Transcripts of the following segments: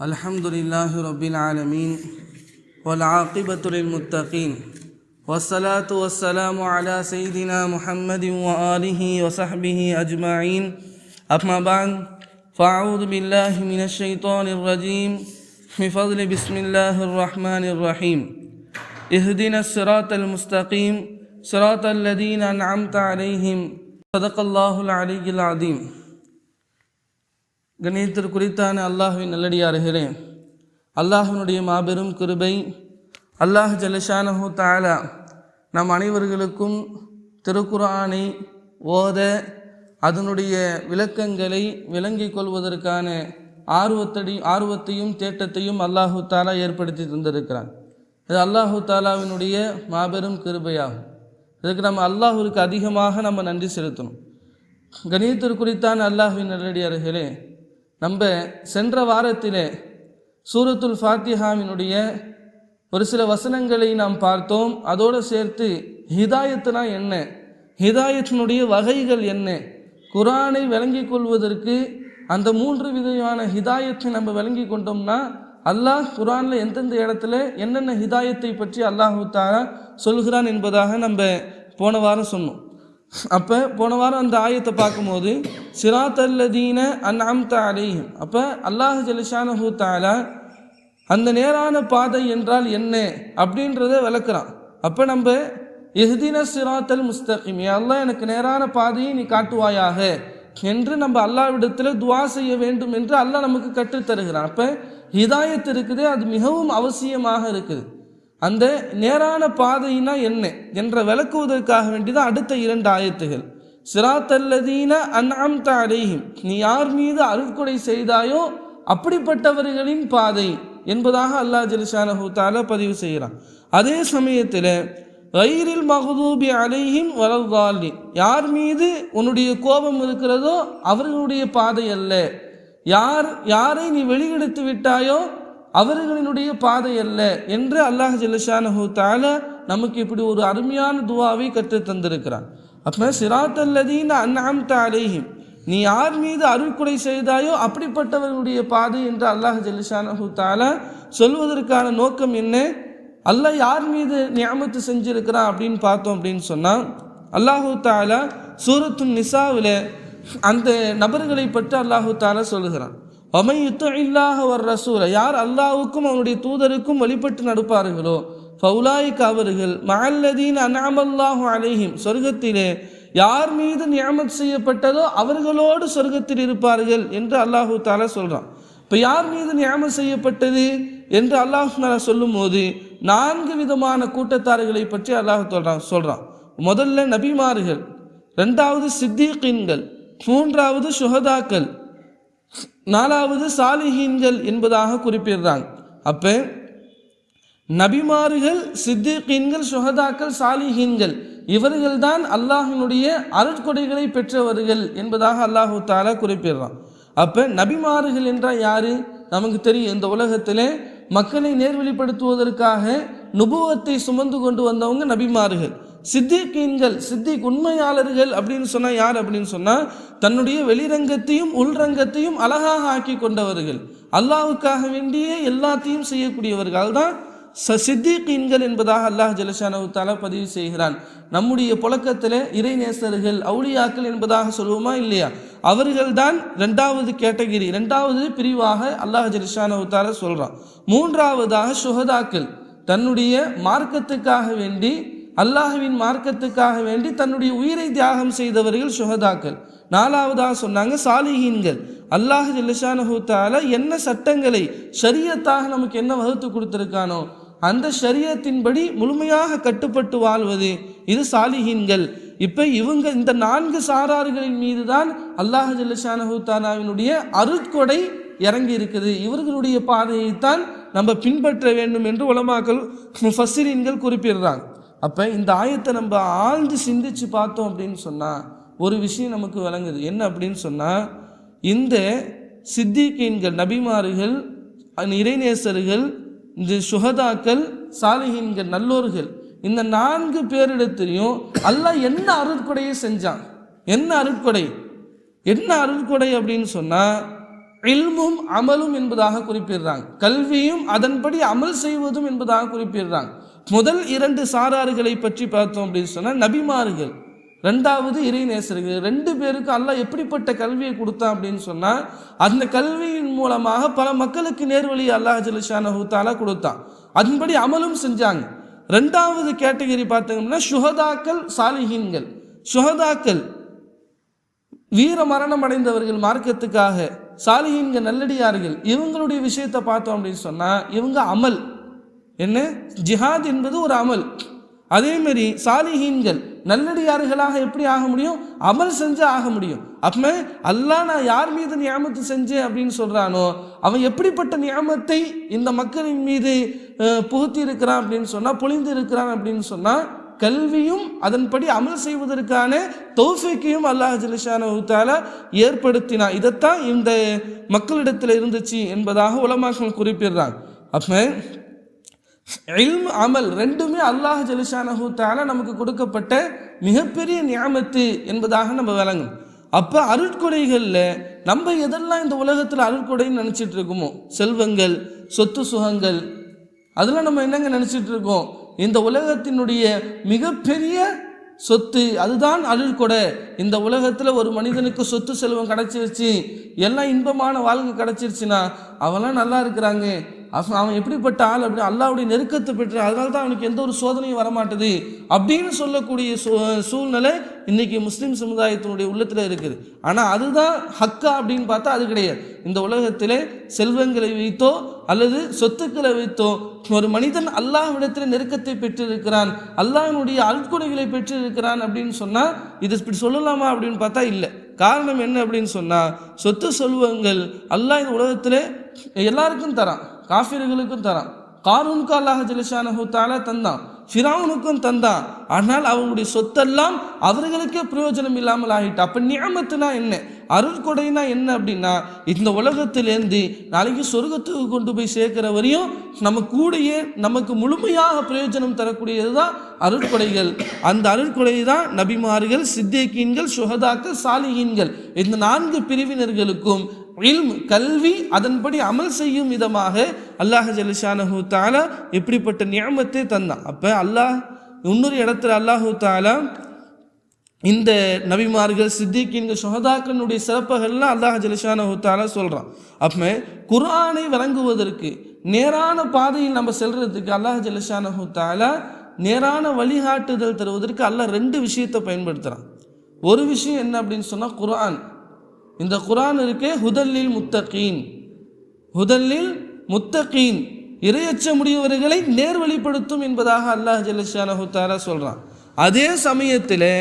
الحمد لله رب العالمين والعاقبة للمتقين والصلاة والسلام على سيدنا محمد وآله وصحبه أجمعين أما بعد فأعوذ بالله من الشيطان الرجيم بفضل بسم الله الرحمن الرحيم اهدنا الصراط المستقيم صراط الذين أنعمت عليهم صدق الله العلي العظيم. கண்ணியத்திற்குரித்தான அல்லாஹ்வின் நல்லடியார்களே, அல்லாஹ்வினுடைய மாபெரும் கிருபை அல்லாஹ் ஜல்லஷானஹு தஆலா நம் அனைவர்களுக்கும் திருக்குர்ஆனை ஓத அதனுடைய விளக்கங்களை விளங்கிக் கொள்வதற்கான ஆர்வத்தையும் தேட்டத்தையும் அல்லாஹு தஆலா ஏற்படுத்தி தந்திருக்கிறான். இது அல்லாஹு தஆலாவினுடைய மாபெரும் கிருபையாகும். இதுக்கு நம்ம அல்லாஹ்விற்கு அதிகமாக நம்ம நன்றி செலுத்தணும். கண்ணியத்திற்குரித்தான அல்லாஹ்வின் நல்லடியார்களே, நம்ம சென்ற வாரத்திலே சூரத்துல் ஃபாத்திஹாவினுடைய ஒரு சில வசனங்களை நாம் பார்த்தோம். அதோடு சேர்த்து ஹிதாயத்துனா என்ன, ஹிதாயத்தினுடைய வகைகள் என்ன, குர்ஆனை விளங்கி கொள்வதற்கு அந்த 3 விதமான ஹிதாயத்தை நம்ம விளங்கி கொண்டோம்னா அல்லாஹ் குர்ஆனில் எந்தெந்த இடத்துல என்னென்ன ஹிதாயத்தை பற்றி அல்லாஹு தஆலா சொல்கிறான் என்பதாக நம்ம போன வாரம் சொன்னோம். அப்போ போன வாரம் அந்த ஆயத்தை பார்க்கும்போது சிராத்தல்லதீன அன்அம்த அலைஹிம், அப்போ அல்லாஹ் ஜல்லஷானஹு தஆலா அந்த நேரான பாதை என்றால் என்ன அப்படின்றத விளக்குறான். அப்போ நம்ம இஹ்தின சிராத்தல் முஸ்தகீம், யா அல்லாஹ் எனக்கு நேரான பாதையை நீ காட்டுவாயாக என்று நம்ம அல்லாஹ்விடத்தில் துஆ செய்ய வேண்டும் என்று அல்லாஹ் நமக்கு கற்றுத்தருகிறான். அப்போ ஹிதாயத் இருக்குது, அது மிகவும் அவசியமாக இருக்குது. அந்த நேரான பாதையினா என்ன என்ற விளக்குவதற்காக வேண்டிதான் அடுத்த 2 ஆயத்துகள். சிராத்தல்லதீன அன்அம்த அலைஹிம், நீ யார் மீது அருட்கொடை செய்தாயோ அப்படிப்பட்டவர்களின் பாதை என்பதாக அல்லாஹ் ஜல்லஷானஹு தஆலா பதிவு செய்கிறான். அதே சமயத்தில் கைரில் மக்தூபி அலைஹிம் வலல்லாலின், யார் மீது உன்னுடைய கோபம் இருக்கிறதோ அவர்களுடைய பாதை அல்ல, யாரை நீ வெளியெடுத்து விட்டாயோ அவர்களினுடைய பாதை அல்ல என்று அல்லாஹ் ஜல்லஷானஹு தஆலா நமக்கு இப்படி ஒரு அருமையான துஆவை கற்றுத் தந்திருக்கிறான். அப்போ சிராத்தல்லதீன அன்அம்த அலைஹிம், நீ யார் மீது அருள்கொடை செய்தாயோ அப்படிப்பட்டவர்களுடைய பாதை என்று அல்லாஹ் ஜல்லஷானஹு தஆலா சொல்வதற்கான நோக்கம் என்ன, அல்லாஹ் யார் மீது நிஅமத்து செஞ்சிருக்கிறான் அப்படின்னு பார்த்தோம் அப்படின்னு சொன்னால் அல்லாஹு தஆலா சூரத்துன் நிசாவில் அந்த நபர்களை பற்றி அல்லாஹு தஆலா சொல்லுகிறான். வமை யுத்தில்லாஹ வர் ரசூல, யார் அல்லாஹ்வுக்கும் அவனுடைய தூதருக்கும் வழிபட்டு நடப்பார்களோ ஃபவுலாயிக, அவர்கள் மஅல்லதீன அன்அமல்லாஹு அலைஹிம், சொர்க்கத்திலே யார் மீது நிஅமத் செய்யப்பட்டதோ அவர்களோடு சொர்க்கத்தில் இருப்பார்கள் என்று அல்லாஹு தஆலா சொல்கிறான். இப்போ யார் மீது நிஅமத் செய்யப்பட்டது என்று அல்லாஹ் தஆலா சொல்லும் போது 4 விதமான கூட்டத்தார்களை பற்றி அல்லாஹ் சொல்கிறான். முதல்ல நபிமார்கள், 2வது சித்தீகீன்கள், 3வது சுஹதாக்கள், 4வது சாலிஹீன்கள் என்பதாக குறிப்பிடுறாங்க. அப்போ நபிமார்கள், சித்தீகீன்கள், சுஹதாக்கள், சாலிஹீன்கள் இவர்கள்தான் அல்லாஹ்வினுடைய அருட்கொடைகளை பெற்றவர்கள் என்பதாக அல்லாஹு தஆலா குறிப்பிடுறான். அப்போ நபிமார்கள் என்றால் யாரு நமக்கு தெரியும். இந்த உலகத்திலே மக்களை நேர்வழிப்படுத்துவதற்காக நுபுவத்தை சுமந்து கொண்டு வந்தவங்க நபிமார்கள். சித்திகீன்கள், சித்திக் உண்மையாளர்கள் அப்படின்னு சொன்னால் யார் அப்படின்னு சொன்னால் தன்னுடைய வெளிரங்கத்தையும் உள்ரங்கத்தையும் அழகாக ஆக்கி கொண்டவர்கள், அல்லாஹ்வுக்காக வேண்டிய எல்லாத்தையும் செய்யக்கூடியவர்கள் தான் சித்திகீன்கள் என்பதாக அல்லாஹ் ஜல்லஷானஹு தஆலா பதிவு செய்கிறான். நம்முடைய புழக்கத்தில் இறைநேசர்கள், அவுலியாக்கள் என்பதாக சொல்லுவோமா இல்லையா, அவர்கள்தான் 2வது கேட்டகிரி, 2வது பிரிவாக அல்லாஹ் ஜல்லஷானஹு தஆலா சொல்கிறான். 3வதாக சுஹதாக்கள், தன்னுடைய மார்க்கத்துக்காக வேண்டி, அல்லாஹ்வின் மார்க்கத்துக்காக வேண்டி தன்னுடைய உயிரை தியாகம் செய்தவர்கள் சுஹதாக்கள். 4வதாக சொன்னாங்க சாலிஹீன்கள், அல்லாஹ் ஜல்லஷானஹு தஆலா என்ன சட்டங்களை ஷரியத்தாக நமக்கு என்ன வகுத்து கொடுத்திருக்கானோ அந்த ஷரியத்தின்படி முழுமையாக கட்டுப்பட்டு வாழ்வது, இது சாலிஹீன்கள். இப்போ இவங்க இந்த 4 சாரார்களின் மீது தான் அல்லாஹ் ஜல்லஷானஹு தஆலாவினுடைய அருட்கொடை இறங்கி இருக்குது. இவர்களுடைய பாதையைத்தான் நம்ம பின்பற்ற வேண்டும் என்று உலமாக்கள் முஃபஸ்ஸிரீன்கள் குறிப்பிடுறாங்க. அப்போ இந்த ஆயத்தை நம்ம ஆழ்ந்து சிந்திச்சு பார்த்தோம் அப்படின்னு சொன்னால் ஒரு விஷயம் நமக்கு விளங்குது. என்ன அப்படின்னு சொன்னால், இந்த சித்திகீன்கள், நபிமார்கள், இறைநேசர்கள், இந்த சுஹதாக்கள், சாலிஹீன்கள், நல்லோர்கள், இந்த 4 பேரிடத்திலையும் அல்லாஹ் என்ன அருட்கொடையை செஞ்சான். என்ன அருட்கொடை அப்படின்னு சொன்னால் இல்மும் அமலும் என்பதாக குறிப்பிடுறாங்க. கல்வியும் அதன்படி அமல் செய்வதும் என்பதாக குறிப்பிடுறாங்க. முதல் 2 சாரார்களை பற்றி பார்த்தோம் அப்படின்னு சொன்னால் நபிமார்கள், 2வது இறைநேசர்கள். 2 பேருக்கு அல்லாஹ் எப்படிப்பட்ட கல்வியை கொடுத்தான் அப்படின்னு சொன்னால் அந்த கல்வியின் மூலமாக பல மக்களுக்கு நேர்வழி அல்லாஹ் ஜல்ல ஷானஹு தஆலா கொடுத்தான். அதன்படி அமலும் செஞ்சாங்க. 2வது கேட்டகரி பார்த்தோம்னா சுஹதாக்கள், சாலிஹீன்கள். சுஹதாக்கள் வீர மரணம் அடைந்தவர்கள் மார்க்கத்துக்காக, சாலிஹீன்கள் நல்லடியார்கள். இவங்களுடைய விஷயத்தை பார்த்தோம் அப்படின்னு சொன்னா இவங்க அமல் என்ன, ஜிஹாத் என்பது ஒரு அமல். அதே மாதிரி சாலிஹீன்கள் நல்லடியார்களாக எப்படி ஆக முடியும்? அமல் செஞ்சு ஆக முடியும். அப்ப அல்லாஹ் நான் யார் மீது நியாமத்து செஞ்சேன் அப்படின்னு சொல்றானோ அவன் எப்படிப்பட்ட நியாமத்தை இந்த மக்களின் மீது புகுத்தி இருக்கிறான் அப்படின்னு சொன்னா, பொழிந்து இருக்கிறான் அப்படின்னு சொன்னா, கல்வியும் அதன்படி அமல் செய்வதற்கான தௌஃபீக்கையும் அல்லாஹ் ஜல்ல ஷானஹு தஆலா ஏற்படுத்தினான். இதைத்தான் இந்த மக்களிடத்தில் இருந்துச்சு என்பதாக உலமாக்கள் குறிப்பிடுறாங்க. அப்ப இல்ம், அமல் 2மே அல்லாஹ் ஜல்ல ஷானஹு தஆலா நமக்கு கொடுக்கப்பட்ட மிகப்பெரிய நியாமத்து என்பதாக நம்ம விளங்கும். அப்ப அருட்கொடைகள்ல நம்ம எதெல்லாம் இந்த உலகத்தில் அருட்கொடைன்னு நினைச்சிட்டு இருக்கோமோ, செல்வங்கள், சொத்து சுகங்கள், அதெல்லாம் நம்ம என்னங்க நினைச்சிட்டு இருக்கோம்? இந்த உலகத்தினுடைய மிகப்பெரிய சொத்து அதுதான் அருள்கொடை. இந்த உலகத்தில் ஒரு மனிதனுக்கு சொத்து செல்வம் கிடைச்சிருச்சு, எல்லாம் இன்பமான வாழ்க்கை கிடைச்சிருச்சுன்னா அவெல்லாம் நல்லா இருக்கிறாங்க, அவன் எப்படிப்பட்ட ஆள் அப்படி அல்லாஹ்வுடைய நெருக்கத்தை பெற்று அதனால தான் அவனுக்கு எந்த ஒரு சோதனையும் வரமாட்டுது அப்படின்னு சொல்லக்கூடிய சூழ்நிலை இன்னைக்கு முஸ்லீம் சமுதாயத்தினுடைய உள்ளத்தில் இருக்குது. ஆனால் அதுதான் ஹக்கா அப்படின்னு பார்த்தா அது கிடையாது. இந்த உலகத்திலே செல்வங்களை வைத்தோ அல்லது சொத்துக்களை வைத்தோ ஒரு மனிதன் அல்லாஹ்விடத்தில் நெருக்கத்தை பெற்றிருக்கிறான், அல்லாஹ்வினுடைய அருட்கொடைகளை பெற்றிருக்கிறான் அப்படின்னு சொன்னால் இது இப்படி சொல்லலாமா அப்படின்னு பார்த்தா இல்லை. காரணம் என்ன அப்படின்னு சொன்னால், சொத்து செல்வங்கள் அல்லாஹ் இந்த உலகத்தில் எல்லாருக்கும் தரான், காஃபிர்களுக்கும் தரான். காரூனுக்கு அல்லாஹ் ஜல்ல ஷானஹு தஆலா தந்தான், ஃபிரௌனுக்கும் தந்தான். ஆனால் அவங்களுடைய சொத்தெல்லாம் அவர்களுக்கே பிரயோஜனம் இல்லாமல் ஆகிட்டு. அப்போ நிஅமத்துனா என்ன, அருள்கொடைனா என்ன அப்படின்னா, இந்த உலகத்திலேருந்து நாளைக்கு சொர்க்கத்துக்கு கொண்டு போய் சேர்க்கிற வரையும் நம்ம கூடயே நமக்கு முழுமையாக பிரயோஜனம் தரக்கூடியது தான் அருட்கொடைகள். அந்த அருட்கொடை தான் நபிமார்கள், சித்திகீன்கள், சுஹதாக்கள், சாலிஹீன்கள் இந்த 4 பிரிவினர்களுக்கும் இல்ம், கல்வி, அதன்படி அமல் செய்யும் விதமாக அல்லாஹ் ஜல்ல ஷானஹு தஆலா எப்படிப்பட்ட நிஅமத்தை தந்தான். அப்போ அல்லாஹ் இன்னொரு இடத்துல அல்லாஹு தஆலா இந்த நபிமார்கள், சித்திகீன்கள், சுஹதாக்களுடைய சிறப்புகள்லாம் அல்லாஹ் ஜல்ல ஷானஹு தஆலா சொல்கிறான். அப்போ குர்ஆனை வழங்குவதற்கு, நேரான பாதையில் நம்ம செல்றதுக்கு அல்லாஹ் ஜல்ல ஷானஹு தஆலா நேரான வழிகாட்டுதல் தருவதற்கு அல்லாஹ் 2 விஷயத்தை பயன்படுத்துகிறான். ஒரு விஷயம் என்ன அப்படின்னு சொன்னால் குர்ஆன். இந்த குர்ஆன் இருக்கே ஹுதல்லில் முத்தகீன், ஹுதல்லில் முத்தகீன் இறையச்சமுடையவர்களை நேர்வழிப்படுத்தும் என்பதாக அல்லாஹ் ஜல்ல ஷானஹு தஆலா சொல்கிறான். அதே சமயத்தில்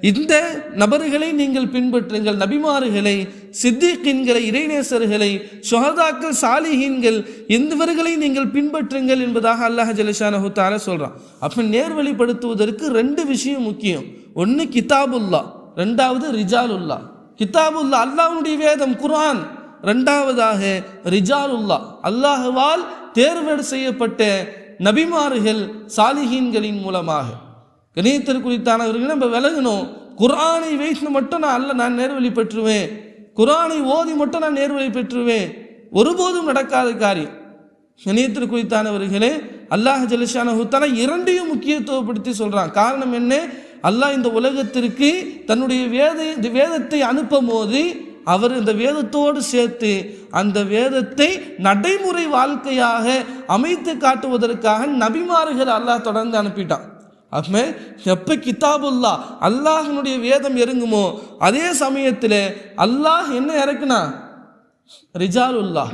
இந்த நபர்களை நீங்கள் பின்பற்றுங்கள், நபிமார்களை, சித்திகீன்களை, இறைநேசர்களை, சுஹதாக்கள், சாலிஹீன்கள் இவர்களை நீங்கள் பின்பற்றுங்கள் என்பதாக அல்லாஹ் ஜல்ல ஷானஹு தஆலா சொல்கிறான். அப்போ நேர்வழிப்படுத்துவதற்கு 2 விஷயம் முக்கியம். ஒன்று கிதாபுல்லா, 2வது ரிஜாலுல்லா. கிதாபுல்லா அல்லாஹ்வுடைய வேதம் குர்ஆன், 2வதாக ரிஜாலுல்லா அல்லாஹ்வால் தேர்வு செய்யப்பட்ட நபிமார்கள், சாலிஹீன்களின் மூலமாக. கணியத்திற்குரித்தானவர்கள் நம்ம விளங்கணும். குர்ஆனை வைத்து மட்டும் நான் நேர்வழி பெற்றுவேன், குர்ஆனை ஓதி மட்டும் நான் நேர்வழி பெற்றுவேன், ஒருபோதும் நடக்காத காரியம். கணியத்திற்குரித்தானவர்களே, அல்லாஹ் ஜல்ல ஷானஹு தஆலா 2ஐயும் முக்கியத்துவப்படுத்தி சொல்கிறான். காரணம் என்ன? அல்லாஹ் இந்த உலகத்திற்கு தன்னுடைய வேதத்தை அனுப்பும் போது அவர் இந்த வேதத்தோடு சேர்த்து அந்த வேதத்தை நடைமுறை வாழ்க்கையாக அமைத்து காட்டுவதற்காக நபிமார்கள் அல்லாஹ் தொடர்ந்து அனுப்பிட்டான். அப்போ எப்போ கிதாபுல்லா அல்லாஹினுடைய வேதம் இறங்குமோ அதே சமயத்தில் அல்லாஹ் என்ன இறக்குனா ரிஜாலுல்லா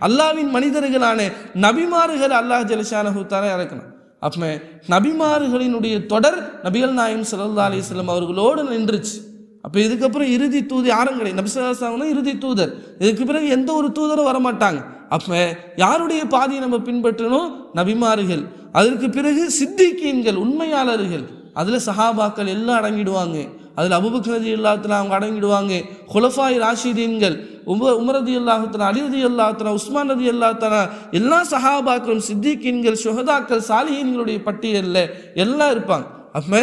அல்லாஹ்வின் மனிதர்களான நபிமார்கள் அல்லாஹ் ஜல்ல ஷானஹு தஆலா இறக்கணும். அப்போ நபிமார்களினுடைய தொடர் நபிகள் நாயகம் ஸல்லல்லாஹு அலைஹி வஸல்லம் அவர்களோடு நின்றுச்சு. அப்போ இதுக்கப்புறம் இறுதி தூதர் யாரும் கிடையாது, நபி ஸல்லல்லாஹு அலைஹி வஸல்லம் இறுதி தூதர். இதுக்கு பிறகு எந்த ஒரு தூதரும் வரமாட்டாங்க. அப்போ யாருடைய பாதையை நம்ம பின்பற்றணும்? நபிமார்கள். அதற்கு பிறகு சித்திகீன்கள், உண்மையாளர்கள். அதில் சஹாபாக்கள் எல்லாம் அடங்கிடுவாங்க. அதில் அபூபக்கர் ரலியல்லாஹு தஆலா அவங்க அடங்கிடுவாங்க. குலஃபாய் ராஷிதீன்கள், உமர் ரலியல்லாஹு தஆலா, அலி ரலியல்லாஹு தஆலா, உஸ்மான் ரலியல்லாஹு தஆலா, எல்லா சஹாபாக்களும், சித்திகீன்கள், சுஹதாக்கள், சாலிஹீன்களுடைய பட்டியலில் எல்லாம் இருப்பாங்க. அப்போ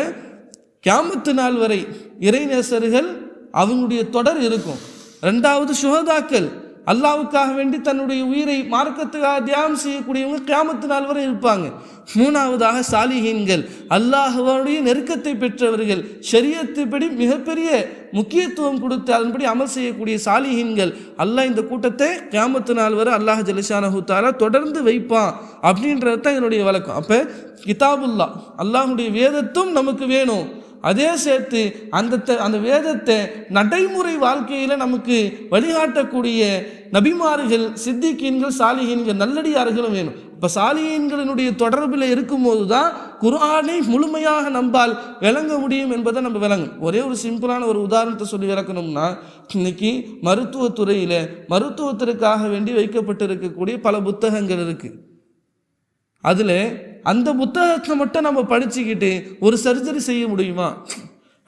கியாமத்து நாள் வரை இறைநேசர்கள் அவங்களுடைய தொடர் இருக்கும். 2வது சுஹதாக்கள், அல்லாஹ்வுக்காக வேண்டி தன்னுடைய உயிரை மார்க்கத்துக்காக தியாகம் செய்யக்கூடியவங்க கியாமத்து நாள் வரை இருப்பாங்க. மூணாவதாக சாலிஹீன்கள், அல்லாஹ்வுடைய நெருக்கத்தை பெற்றவர்கள், ஷரியத்துப்படி மிகப்பெரிய முக்கியத்துவம் கொடுத்து அதன்படி அமல் செய்யக்கூடிய சாலிஹீன்கள். அல்லாஹ் இந்த கூட்டத்தை கியாமத்து நாள் வரை அல்லாஹ் ஜல்லஷானஹு தஆலா தொடர்ந்து வைப்பான் அப்படின்றது தான் என்னுடைய வழக்கம். அப்போ கிதாபுல்லா, அல்லாஹ்வுடைய வேதத்தும் நமக்கு வேணும். அதே சேர்த்து அந்த வேதத்தை நடைமுறை வாழ்க்கையில் நமக்கு வழிகாட்டக்கூடிய நபிமார்கள், சித்திகீன்கள், சாலிஹீன்கள், நல்லடியார்களும் வேணும். இப்போ சாலிஹீன்களினுடைய தொடர்பில் இருக்கும்போது தான் குர்ஆனை முழுமையாக நம்பால் விளங்க முடியும் என்பதை நம்ம விளங்கும். ஒரே ஒரு சிம்பிளான ஒரு உதாரணத்தை சொல்லி விளக்கணும்னா, இன்னைக்கு மருத்துவத்துறையில் மருத்துவத்திற்காக வேண்டி வைக்கப்பட்டு இருக்கக்கூடிய பல புத்தகங்கள் இருக்குது. அதில் அந்த புத்தகத்தை மட்டும் நம்ம படிச்சுக்கிட்டு ஒரு சர்ஜரி செய்ய முடியுமா?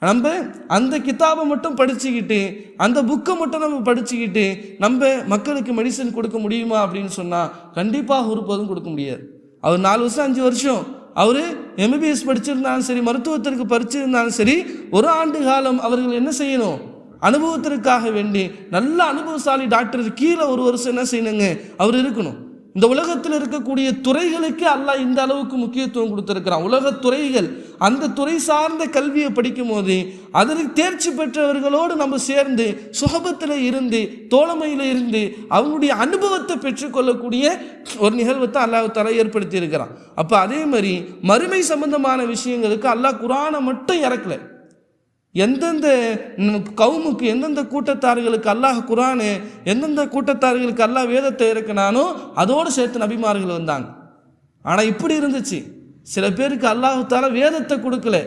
நம்ம அந்த கிதாபை மட்டும் படிச்சுக்கிட்டு அந்த புக்கை மட்டும் நம்ம படிச்சுக்கிட்டு நம்ம மக்களுக்கு மெடிசன் கொடுக்க முடியுமா அப்படின்னு சொன்னால் கண்டிப்பாக ஒருபோதும் கொடுக்க முடியாது. அவர் 4 வருஷம் 5 வருஷம் அவர் எம்பிபிஎஸ் படிச்சிருந்தாலும் சரி, மருத்துவத்திற்கு படிச்சிருந்தாலும் சரி, ஒரு ஆண்டு காலம் அவர்கள் என்ன செய்யணும்? அனுபவத்திற்காக வேண்டி நல்ல அனுபவசாலி டாக்டர் கீழே ஒரு வருஷம் என்ன செய்யணுங்க? அவர் இருக்கணும். இந்த உலகத்தில் இருக்கக்கூடிய துறைகளுக்கு அல்லாஹ் இந்த அளவுக்கு முக்கியத்துவம் கொடுத்திருக்கிறான். உலக துறைகள், அந்த துறை சார்ந்த கல்வியை படிக்கும் போது அதற்கு தேர்ச்சி பெற்றவர்களோடு நம்ம சேர்ந்து சுகபத்தில் இருந்து தோழமையில் இருந்து அவங்களுடைய அனுபவத்தை பெற்றுக்கொள்ளக்கூடிய ஒரு நிகழ்வை தான் அல்லாஹ் தஆலா ஏற்படுத்தி இருக்கிறான். அப்போ அதே மாதிரி மறுமை சம்பந்தமான விஷயங்களுக்கு அல்லாஹ் குர்ஆனை மட்டும் இறக்கலை. எந்தெந்த கவுமுக்கு, எந்தெந்த கூட்டத்தார்களுக்கு அல்லாஹ் குர்ஆனு, எந்தெந்த கூட்டத்தார்களுக்கு அல்லாஹ் வேதத்தை இறக்கினானோ அதோடு சேர்த்து நபிமார்கள் வந்தாங்க. ஆனால் இப்படி இருந்துச்சு, சில பேருக்கு அல்லாஹ் தஆலா வேதத்தை கொடுக்கல,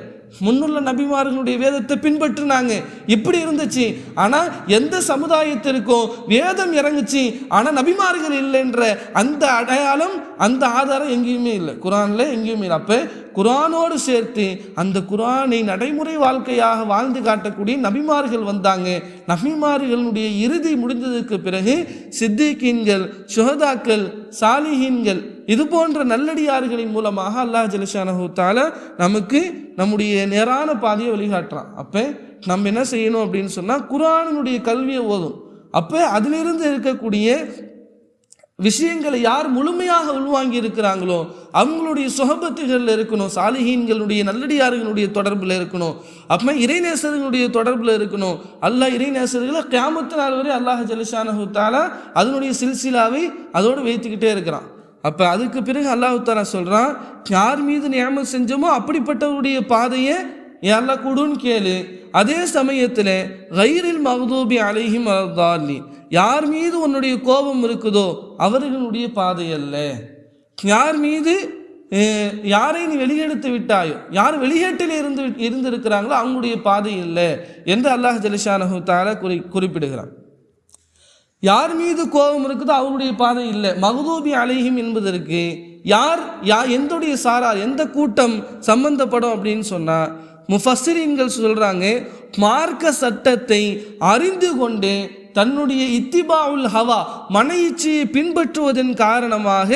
முன்னுள்ள நபிமார்களுடைய வேதத்தை பின்பற்றினாங்க. இப்படி இருந்துச்சு. ஆனால் எந்த சமுதாயத்திற்கும் வேதம் இறங்குச்சு ஆனால் நபிமார்கள் இல்லைன்ற அந்த அடையாளம், அந்த ஆதாரம் எங்கேயுமே இல்லை, குர்ஆனில் எங்கேயுமே இல்லை. அப்போ குர்ஆனோடு சேர்த்து அந்த குர்ஆனை நடைமுறை வாழ்க்கையாக வாழ்ந்து காட்டக்கூடிய நபிமார்கள் வந்தாங்க. நபிமார்களுடைய இறுதி முடிந்ததுக்கு பிறகு சித்திகீன்கள், சுஹதாக்கள், சாலிஹீன்கள், இது போன்ற நல்லடியார்களின் மூலமாக அல்லாஹ் ஜல்லஷானஹு தஆலா நமக்கு நம்முடைய நேரான பாதையை வழிகாட்டுறான். அப்போ நம்ம என்ன செய்யணும் அப்படின்னு சொன்னால் குர்ஆனினுடைய கல்வியை ஓதும். அப்போ அதிலிருந்து இருக்கக்கூடிய விஷயங்களை யார் முழுமையாக உள்வாங்கி இருக்கிறாங்களோ அவங்களுடைய சுஹபத்துகளில் இருக்கணும், சாலிஹீன்களுடைய நல்லடியார்களுடைய தொடர்பில் இருக்கணும். அப்போ இறைநேசர்களுடைய தொடர்பில் இருக்கணும். அல்லாஹ் இறைநேசர்களை கியாமத்து நாள் வரை அல்லாஹ் ஜல்லஷானஹு தஆலா அதனுடைய சில்சிலாவை அதோடு வைத்துக்கிட்டே இருக்கிறான். அப்போ அதுக்கு பிறகு அல்லாஹ் தஆலா சொல்கிறான், யார் மீது நியமத் செஞ்சோமோ அப்படிப்பட்டவருடைய பாதையை அல்லாஹ் கொடுன்னு கேளு. அதே சமயத்தில் கைரில் மக்தூபி அலைஹிம் வலத்தாலின், யார் மீது உன்னுடைய கோபம் இருக்குதோ அவர்களுடைய பாதை அல்ல. யார் மீது யாரை நீ வெளியெடுத்து விட்டாயோ, யார் வெளியேட்டில் இருந்திருக்கிறாங்களோ அவங்களுடைய பாதை இல்லை என்று அல்லாஹ் ஜல்லஷானஹு தஆலா குறிப்பிடுகிறான். யார் மீது கோபம் இருக்குதோ அவருடைய பாதை இல்லை. மக்தூபி அலைஹிம் என்பதற்கு யார் எந்தோடைய சாரார், எந்த கூட்டம் சம்பந்தப்படும் அப்படின்னு சொன்னால் முஃபஸ்ஸிரீன்கள் சொல்கிறாங்க, மார்க்க சட்டத்தை அறிந்து கொண்டு தன்னுடைய இத்திபாவுல் ஹவா, மன இச்சையை பின்பற்றுவதன் காரணமாக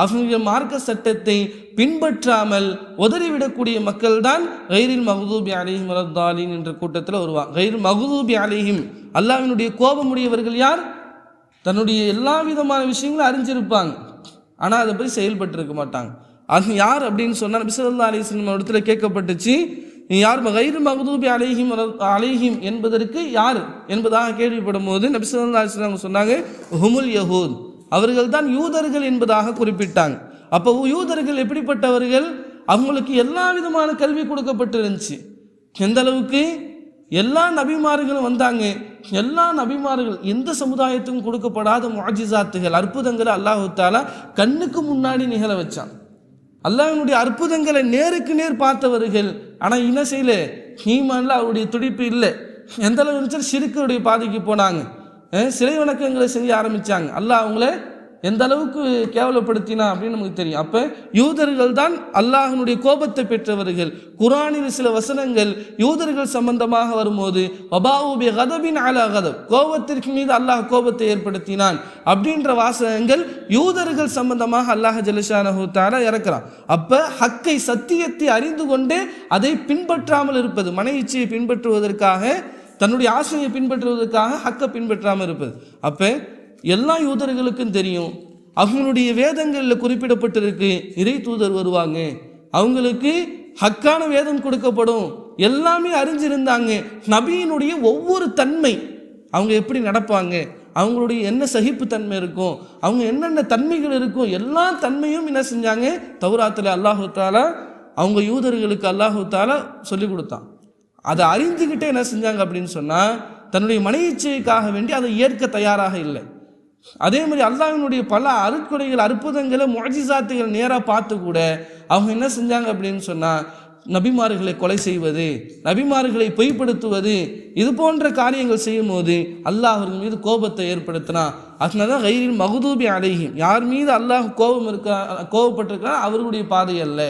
அவங்க மார்க்க சட்டத்தை பின்பற்றாமல் உதறிவிடக்கூடிய மக்கள் தான் கைரில் மக்தூபி அலைஹிம் வலத்தாலின் என்ற கூட்டத்தில் வருவாங்க. கைரில் மக்தூபி அலைஹிம், அல்லாஹ்வினுடைய கோபமுடையவர்கள் யார்? தன்னுடைய எல்லா விதமான விஷயங்களும் அறிஞ்சிருப்பாங்க, ஆனால் அதை பற்றி செயல்பட்டு இருக்க மாட்டாங்க. அது யார் அப்படின்னு சொன்னால் நபி ஸல்லல்லாஹு அலைஹி வஸல்லம் இடத்துல கேட்கப்பட்டுச்சு, யார் கைரு மக்தூபி அலைஹிம் என்பதற்கு யார் என்பதாக கேள்விப்படும் போது நபி ஸல்லல்லாஹு அலைஹி வஸல்லம் சொன்னாங்க, ஹுமுல் யஹூத், அவர்கள் தான் யூதர்கள் என்பதாக குறிப்பிட்டாங்க. அப்போ யூதர்கள் எப்படிப்பட்டவர்கள்? அவங்களுக்கு எல்லா விதமான கல்வி கொடுக்கப்பட்டு இருந்துச்சு. எந்த அளவுக்கு? எல்லா நபிமார்களும் வந்தாங்க. எல்லா நபிமார்கள் எந்த சமுதாயத்துக்கும் கொடுக்கப்படாத முஅஜிசாத்துகள், அற்புதங்களை அல்லாஹ் தஆலா கண்ணுக்கு முன்னாடி நிகழ வச்சான். அல்லாஹ்வினுடைய அற்புதங்களை நேருக்கு நேர் பார்த்தவர்கள். ஆனால் என்ன செய்யல? ஈமான்ல அவருடைய துடிப்பு இல்லை. எந்த அளவு இருந்துச்சு? ஷிர்க்குடைய பாதைக்கு போனாங்க, சிலை வணக்கங்களை செய்ய ஆரம்பித்தாங்க. அல்லாஹ் அவங்கள எந்த அளவுக்கு கேவலப்படுத்தினா அப்படின்னு நமக்கு தெரியும். அப்போ யூதர்கள் தான் அல்லாஹ்வினுடைய கோபத்தை பெற்றவர்கள். குர்ஆனில் சில வசனங்கள் யூதர்கள் சம்பந்தமாக வரும்போது வபாஉ பி கதபின் அலா கதப், கோபத்திற்கு மீது அல்லாஹ் கோபத்தை ஏற்படுத்தினான் அப்படின்ற வாசகங்கள் யூதர்கள் சம்பந்தமாக அல்லாஹ் ஜல்லஷானஹு தஆலா இறக்குறான். அப்போ ஹக்கை, சத்தியத்தை அறிந்து கொண்டே அதை பின்பற்றாமல் இருப்பது, மன இச்சையை பின்பற்றுவதற்காக, தன்னுடைய ஆசையை பின்பற்றுவதற்காக ஹக்கை பின்பற்றாமல் இருப்பது. அப்போ எல்லா யூதர்களுக்கும் தெரியும், அவங்களுடைய வேதங்களில் குறிப்பிடப்பட்டிருக்கு இறை தூதர் வருவாங்க, அவங்களுக்கு ஹக்கான வேதம் கொடுக்கப்படும், எல்லாமே அறிஞ்சிருந்தாங்க. நபியினுடைய ஒவ்வொரு தன்மை, அவங்க எப்படி நடப்பாங்க, அவங்களுடைய என்ன சகிப்புத்தன்மை இருக்கும், அவங்க என்னென்ன தன்மைகள் இருக்கும், எல்லா தன்மையும் என்ன செஞ்சாங்க தௌராத்தில் அல்லாஹு தாலா அவங்க யூதர்களுக்கு அல்லாஹு தாலா சொல்லி கொடுத்தான். அதை அறிந்துக்கிட்டே என்ன செஞ்சாங்க அப்படின்னு சொன்னால் தன்னுடைய மனைவிச்சைக்காக வேண்டி அதை ஏற்க தயாராக இல்லை. அதே மாதிரி அல்லாஹ்வினுடைய பல அருட்கொடைகள் அற்புதங்களை முஅஜிசாத்துகள் நேராக பார்த்து கூட அவங்க என்ன செஞ்சாங்க அப்படின்னு சொன்னால் நபிமார்களை கொலை செய்வது, நபிமார்களை பொய்ப்படுத்துவது, இது போன்ற காரியங்கள் செய்யும் போது அல்லாஹ் அவர்கள் மீது கோபத்தை ஏற்படுத்தினா. அதனால தான் கைரில் மகுதூபி அலைஹிம், யார் மீது அல்லாஹ் கோபப்பட்டிருக்கிறார் அவர்களுடைய பாதை அல்ல.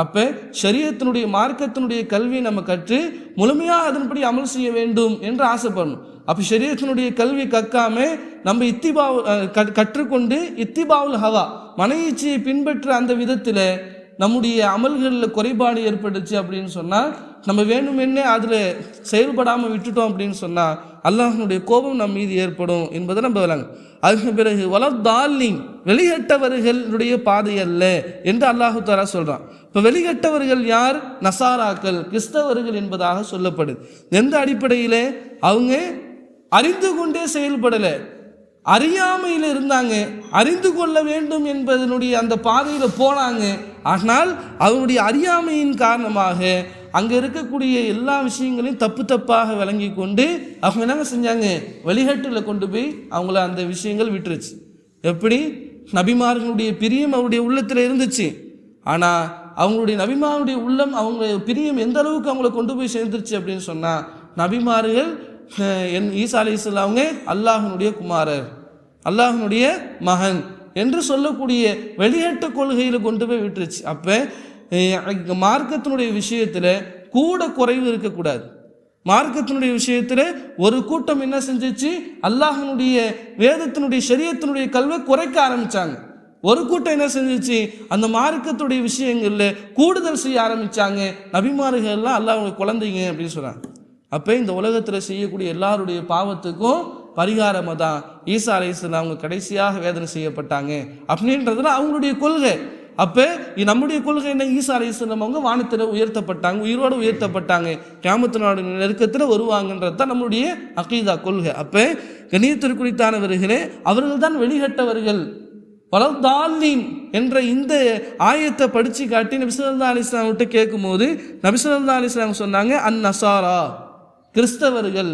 அப்போ ஷரியத்தினுடைய மார்க்கத்தினுடைய கல்வி நம்ம கற்று முழுமையாக அதன்படி அமல் செய்ய வேண்டும் என்று ஆசைப்படணும். அப்போ ஷரியத்தினுடைய கல்வி கற்காம நம்ம கற்றுக்கொண்டு இத்திபாவுல் ஹவா மனையிச்சையை பின்பற்ற அந்த விதத்தில் நம்முடைய அமல்களில் குறைபாடு ஏற்பட்டுச்சு அப்படின்னு சொன்னால், நம்ம வேணுமென்னே அதில் செயல்படாமல் விட்டுட்டோம் அப்படின்னு சொன்னால் அல்லாஹ்னுடைய கோபம் நம் மீது ஏற்படும் என்பதை நம்ம விளங்கும். அதுக்கு பிறகு வலத்தாலின், வெளிகட்டவர்களுடைய பாதை அல்ல என்று அல்லாஹு தஆலா சொல்கிறான். இப்போ வெளிகட்டவர்கள் யார்? நசாராக்கள், கிறிஸ்தவர்கள் என்பதாக சொல்லப்படுது. எந்த அடிப்படையில்? அவங்க அறிந்து கொண்டே செயல்படலை, அறியாமையில் இருந்தாங்க, அறிந்து கொள்ள வேண்டும் என்பதனுடைய அந்த பாதையில் போனாங்க. ஆனால் அவருடைய அறியாமையின் காரணமாக அங்கே இருக்கக்கூடிய எல்லா விஷயங்களையும் தப்பு தப்பாக விளங்கி கொண்டு அவங்க என்ன செஞ்சாங்க, வழிகட்டில் கொண்டு போய் அவங்கள அந்த விஷயங்கள் விட்டுருச்சு. எப்படி? நபிமார்களுடைய பிரியம் அவருடைய உள்ளத்தில் இருந்துச்சு, ஆனால் அவங்களுடைய நபிமாருடைய உள்ளம் அவங்க பிரியம் எந்த அளவுக்கு அவங்கள கொண்டு போய் சேர்ந்துருச்சு அப்படின்னு சொன்னால், நபிமார்கள் ஈசா அலைஹிஸ்ஸலாம் அவங்க அல்லாஹ்வினுடைய குமாரர், அல்லாஹ்வினுடைய மகன் என்று சொல்லக்கூடிய வெளியேற்ற கொள்கையில் கொண்டு போய் விட்டுருச்சு. அப்போ மார்க்கத்தினுடைய விஷயத்தில் கூட குறைவு இருக்கக்கூடாது. மார்க்கத்தினுடைய விஷயத்தில் ஒரு கூட்டம் என்ன செஞ்சிச்சு, அல்லாஹ்வினுடைய வேதத்தினுடைய ஷரியத்தினுடைய கல்வை குறைக்க ஆரம்பித்தாங்க. ஒரு கூட்டம் என்ன செஞ்சிச்சு, அந்த மார்க்கத்துடைய விஷயங்களில் கூடுதல் செய்ய ஆரம்பித்தாங்க. நபிமார்கள்லாம் அல்லாஹ்வுடைய குழந்தைங்க அப்படின்னு சொல்கிறாங்க. அப்போ இந்த உலகத்தில் செய்யக்கூடிய எல்லாருடைய பாவத்துக்கும் பரிகாரமாக தான் ஈசா அலைஹிஸ்ஸலாம் அவங்க கடைசியாக வேதனை செய்யப்பட்டாங்க அப்படின்றதுல அவங்களுடைய கொள்கை. அப்போ நம்முடைய கொள்கை என்ன? ஈசா அலைஹிஸ்ஸலாம் அவங்க வானத்தில் உயர்த்தப்பட்டாங்க, உயிரோடு உயர்த்தப்பட்டாங்க, கியாமத்து நாடு நெருக்கத்தில் வருவாங்கன்றது தான் நம்முடைய அகீதா கொள்கை. அப்போ கண்ணியத்திற்குரித்தானவர்களே, அவர்கள் தான் வெளிகட்டவர்கள். வலத்தாலின் என்ற இந்த ஆயத்தை படித்து காட்டி நபி ஸல்லல்லாஹு அலைஹி வஸல்லம் விட்டு கேட்கும்போது நபி ஸல்லல்லாஹு அலைஹி வஸல்லம் சொன்னாங்க, அந்நசாரா, கிறிஸ்தவர்கள்,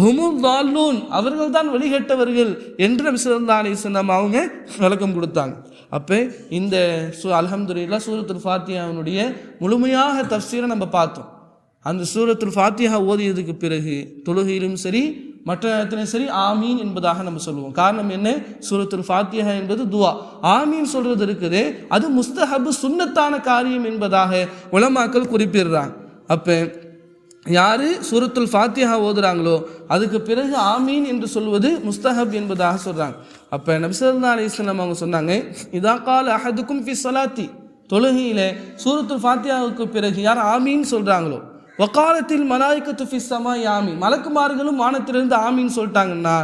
ஹுமுல்லாலூன், அவர்கள் தான் வழிகட்டவர்கள் என்று நபி ஸல்லல்லாஹு அலைஹி வஸல்லம் அவங்க விளக்கம் கொடுத்தாங்க. அப்போ இந்த அல்ஹம்துலில்லாஹ் சூரத்துல் ஃபாத்திஹாவினுடைய முழுமையாக தஃப்சீரை நம்ம பார்த்தோம். அந்த சூரத்துல் ஃபாத்திஹா ஓதியதுக்கு பிறகு தொழுகையிலும் சரி மற்ற நேரத்திலும் சரி ஆமீன் என்பதாக நம்ம சொல்லுவோம். காரணம் என்ன? சூரத்துல் ஃபாத்திஹா என்பது துவா. ஆமீன் சொல்றது இருக்குது, அது முஸ்தஹபு சுன்னத்தான காரியம் என்பதாக உலமாக்கள் குறிப்பிடுறாங்க. அப்போ யார் சூரத்துல் ஃபாத்திஹா ஓதுறாங்களோ அதுக்கு பிறகு ஆமீன் என்று சொல்வது முஸ்தஹப் என்பதாக சொல்கிறாங்க. அப்போ நபி ஸல்லல்லாஹு அலைஹி வஸல்லம் அவங்க சொன்னாங்க, இதா கால அஹதுக்கும் ஃபி ஸலாத்தி, தொழுகையில் சூரத்துல் ஃபாத்திஹாவுக்கு பிறகு யார் ஆமீன் சொல்கிறாங்களோ, வகாலத்தில் மலாயிகத்து ஃபி ஸமாஇ ஆமீன், மலக்குமார்களும் வானத்திலிருந்து ஆமீன் சொல்லிட்டாங்கன்னா,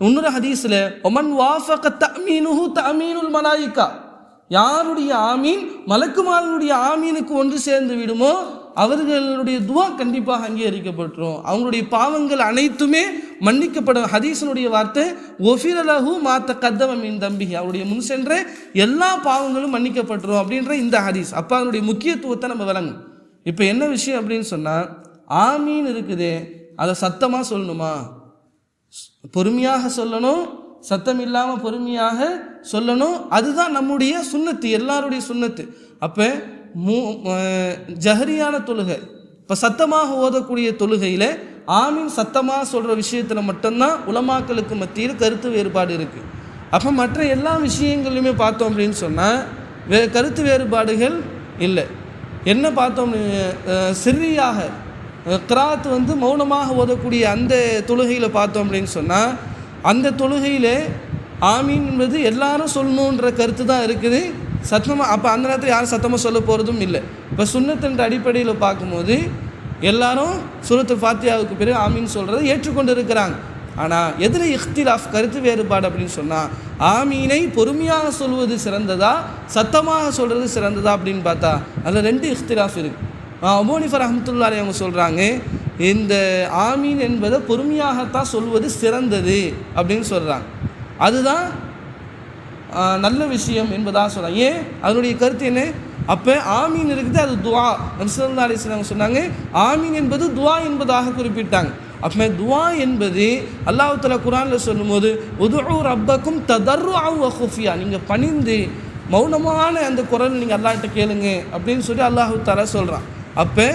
இன்னொரு ஹதீஸில் ஒமன் வாஃபக தஅமீனுஹு தஅமீனுல் மலாயிகா, யாருடைய ஆமீன் மலக்குமார்களுடைய ஆமீனுக்கு ஒன்று சேர்ந்து விடுமோ அவர்களுடைய துவா கண்டிப்பாக அங்கீகரிக்கப்பட்டுரும், அவங்களுடைய பாவங்கள் அனைத்துமே மன்னிக்கப்படும். ஹதீஸனுடைய வார்த்தை ஒஃபிரலஹு மா தகத்தம மின் தம்பிஹி, அவருடைய முன் சென்ற எல்லா பாவங்களும் மன்னிக்கப்பட்டுரும் அப்படின்ற இந்த ஹதீஸ். அப்போ அதனுடைய முக்கியத்துவத்தை நம்ம விளங்கும். இப்போ என்ன விஷயம் அப்படின்னு சொன்னால், ஆமீன் இருக்குதே அதை சத்தமாக சொல்லணுமா, பொறுமையாக சொல்லணும், சத்தம் இல்லாமல் பொறுமையாக சொல்லணும், அதுதான் நம்முடைய சுன்னத்து, எல்லாருடைய சுன்னத்து. அப்போ ஜஹரியான தொழுகை, இப்போ சத்தமாக ஓதக்கூடிய தொழுகையில் ஆமீன் சத்தமாக சொல்கிற விஷயத்தில் மட்டும்தான் உலமாக்களுக்கு மத்தியில் கருத்து வேறுபாடு இருக்குது. அப்போ மற்ற எல்லா விஷயங்களையுமே பார்த்தோம் அப்படின்னு சொன்னால் கருத்து வேறுபாடுகள் இல்லை. என்ன பார்த்தோம், சிறியாக கிராத் மௌனமாக ஓதக்கூடிய அந்த தொழுகையில் பார்த்தோம் அப்படின்னு சொன்னால், அந்த தொழுகையில் ஆமீன் என்பது எல்லாரும் சொல்லணுன்ற கருத்து தான் இருக்குது, சத்தமாக. அப்போ அந்த நேரத்தில் யாரும் சத்தமாக சொல்ல போகிறதும் இல்லை. இப்போ சுன்னத்தின் அடிப்படையில் பார்க்கும்போது எல்லாரும் சூரத்துல் ஃபாத்திஹாவுக்கு பிறகு ஆமீன் சொல்கிறத ஏற்றுக்கொண்டு இருக்கிறாங்க. ஆனால் எதில் இஃப்திலாஃப் கருத்து வேறுபாடு அப்படின்னு சொன்னால் ஆமீனை பொறுமையாக சொல்வது சிறந்ததா சத்தமாக சொல்கிறது சிறந்ததா அப்படின்னு பார்த்தா அதில் 2 இஃப்திலாஃப் இருக்குது. அபூ ஹனீஃபா ரஹ்மத்துல்லாஹி அலைஹி அவங்க சொல்கிறாங்க இந்த ஆமீன் என்பதை பொறுமையாகத்தான் சொல்வது சிறந்தது அப்படின்னு சொல்கிறாங்க. அதுதான் நல்ல விஷயம் என்பதாக சொல்கிறாங்க. ஏன் அதனுடைய கருத்து என்ன? அப்போ ஆமீன் இருக்குது, அது துவா. நபி ஸல்லல்லாஹு அலைஹி வஸல்லம் சொன்னாங்க ஆமீன் என்பது துவா என்பதாக குறிப்பிட்டாங்க. அப்போ துவா என்பது அல்லாஹ் தஆலா குர்ஆனில் சொல்லும்போது உதுஉ ரப்பக்கும் ததர்ருஅன் வ குஃபியா, நீங்கள் பணிந்து மௌனமான அந்த குரல் நீங்கள் அல்லாஹ்கிட்ட கேளுங்க அப்படின்னு சொல்லி அல்லாஹ் தஆலா சொல்கிறான். அப்போ